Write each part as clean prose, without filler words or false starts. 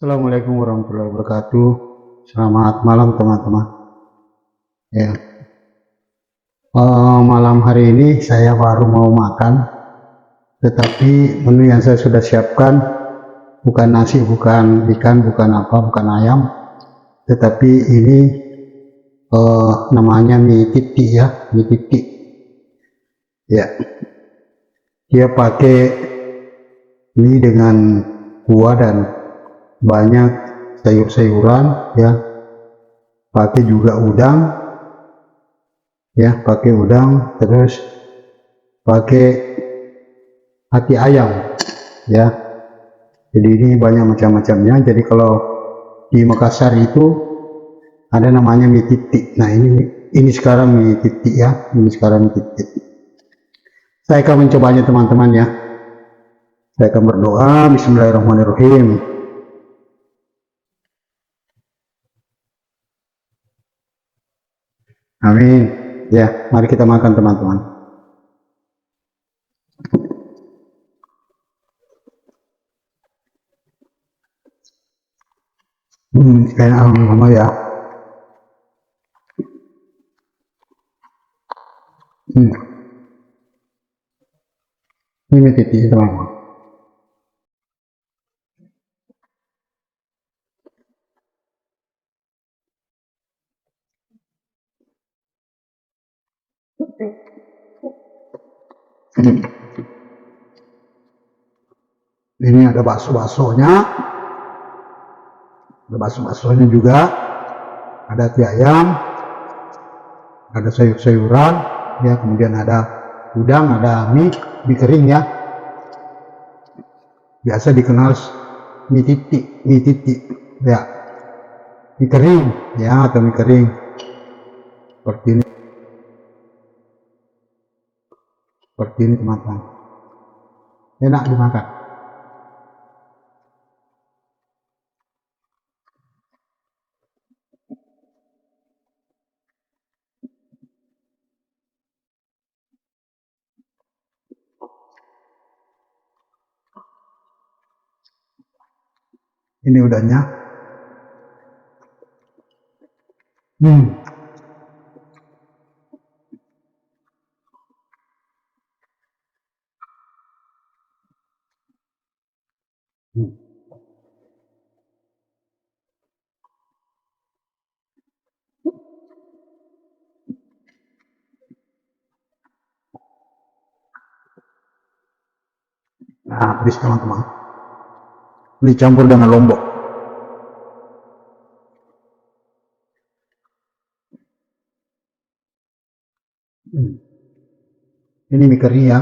Assalamualaikum warahmatullahi wabarakatuh. Selamat malam teman-teman. Ya, malam hari ini saya baru mau makan, tetapi menu yang saya sudah siapkan bukan nasi, bukan ikan, bukan apa, bukan ayam, tetapi ini namanya mie titi ya, mie titi. Ya, dia pakai mie dengan kuah dan banyak sayur-sayuran ya, pakai juga udang ya, pakai udang, terus pakai hati ayam ya. Jadi ini banyak macam-macamnya. Jadi kalau di Makassar itu ada namanya mie titik. Nah, ini sekarang mie titik ya, ini sekarang mie titik. Saya akan mencobanya teman-teman ya. Saya akan berdoa. Bismillahirrahmanirrahim. Amin. Ya, mari kita makan teman-teman. Enak mama ya. Ini mie titik teman-teman. Ini ada bakso-baksonya, ada bakso-baksonya juga, ada hati ayam, ada sayur-sayuran, ya, kemudian ada udang, ada mie kering ya, biasa dikenal mie titik, ya, mie kering, ya, atau mie kering, seperti ini teman-teman, enak dimakan. Ini udahnya, hmm. Nah, pedas teman-teman, dicampur dengan lombok. Ini mie kering ya.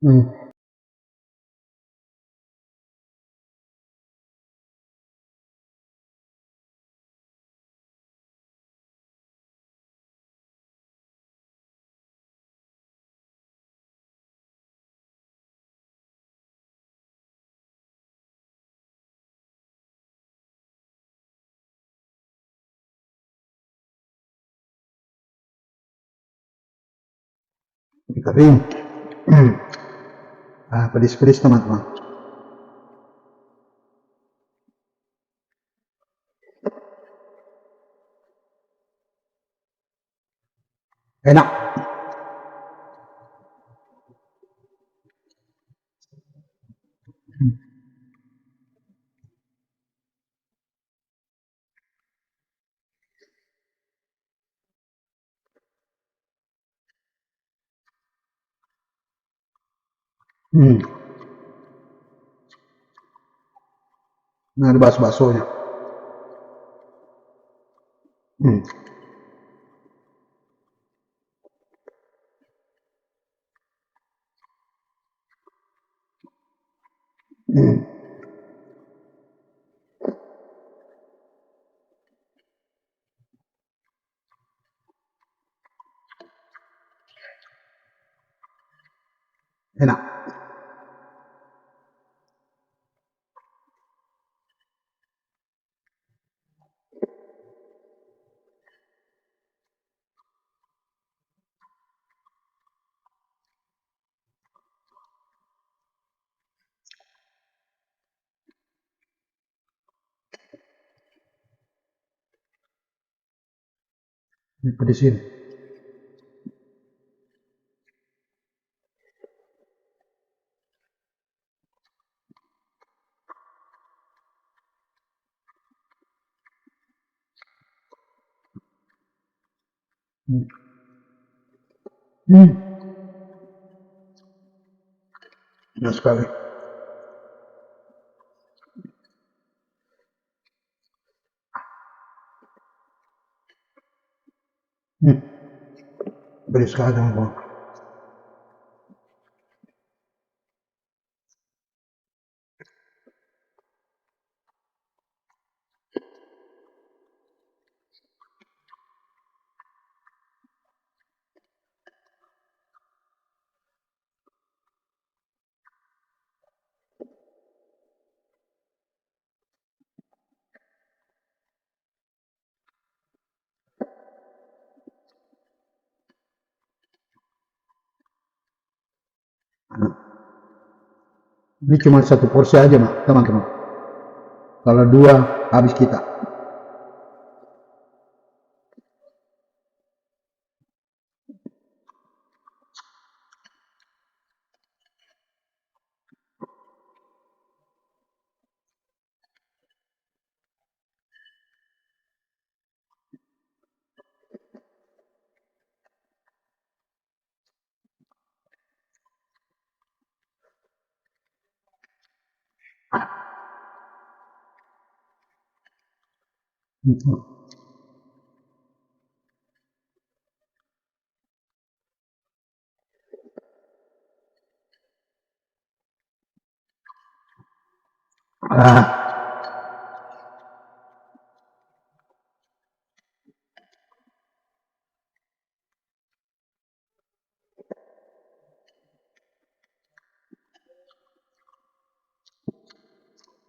Hmm. Mie kering, pedas-pedas teman-teman. Enak. Hmm. Nah, ada bakso-baksonya. Hmm. Hmm. enak. Ini pedesin. Enak sekali. Pedes sekali teman-teman. Ini cuma satu porsi aja teman-teman. Kalau dua habis kita.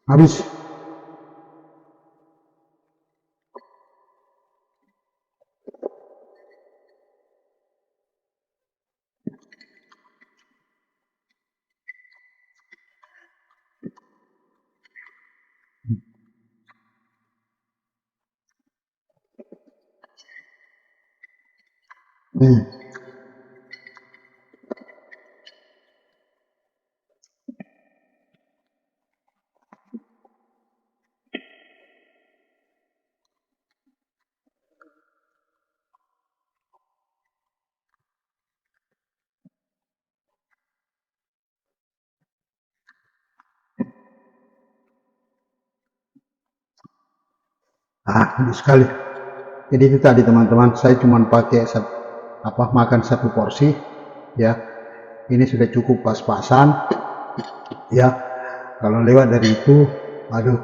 Habis. Habis sekali. Jadi itu tadi teman-teman, saya cuma pakai makan satu porsi ya. Ini sudah cukup pas-pasan ya. Kalau lewat dari itu, aduh,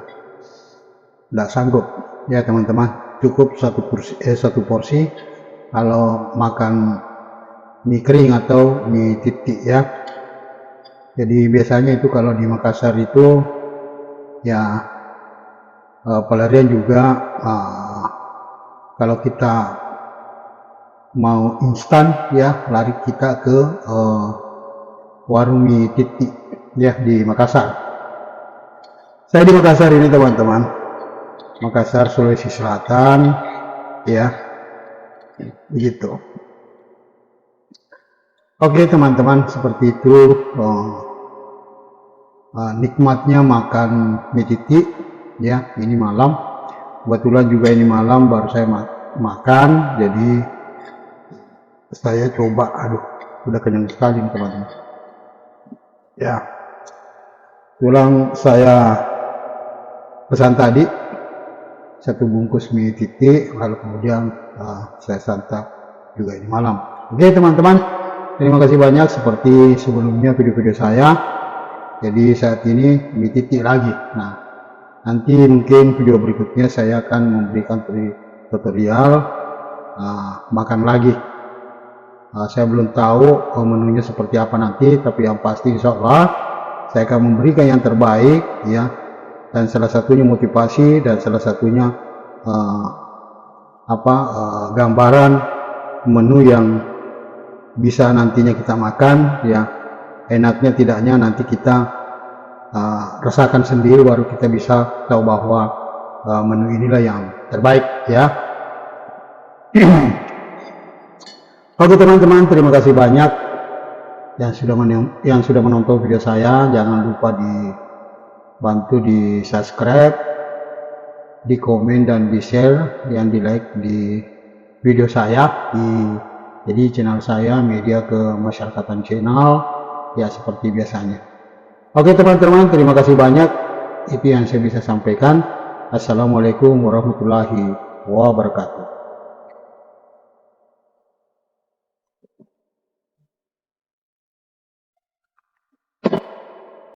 tidak sanggup ya teman-teman. Cukup satu porsi kalau makan mie kering atau mie titik ya. Jadi biasanya itu kalau di Makassar itu ya pelarian juga kalau kita mau instan ya lari kita ke warung mie titik ya di Makassar. Saya di Makassar ini teman-teman, Makassar Sulawesi Selatan ya, begitu. Oke teman-teman, seperti itu nikmatnya makan mie titik ya. Ini malam, kebetulan juga ini malam baru saya makan, jadi saya coba. Aduh, udah kenyang sekali teman-teman ya. Tulang saya pesan tadi satu bungkus mie titik, lalu kemudian saya santap juga ini malam. Oke teman-teman, terima kasih banyak. Seperti sebelumnya video-video saya, jadi saat ini mie titik lagi. Nah, nanti mungkin video berikutnya saya akan memberikan tutorial makan lagi Saya belum tahu menunya seperti apa nanti, tapi yang pasti insya Allah saya akan memberikan yang terbaik ya, dan salah satunya motivasi, dan salah satunya gambaran menu yang bisa nantinya kita makan ya, enaknya tidaknya nanti kita rasakan sendiri, baru kita bisa tahu bahwa menu inilah yang terbaik ya. Oke teman-teman, terima kasih banyak yang sudah menonton video saya. Jangan lupa dibantu di subscribe, di komen, dan di share, yang di like di video saya jadi channel saya Media Kemasyarakatan Channel ya, seperti biasanya. Oke teman-teman, terima kasih banyak. Itu yang saya bisa sampaikan. Assalamualaikum warahmatullahi wabarakatuh.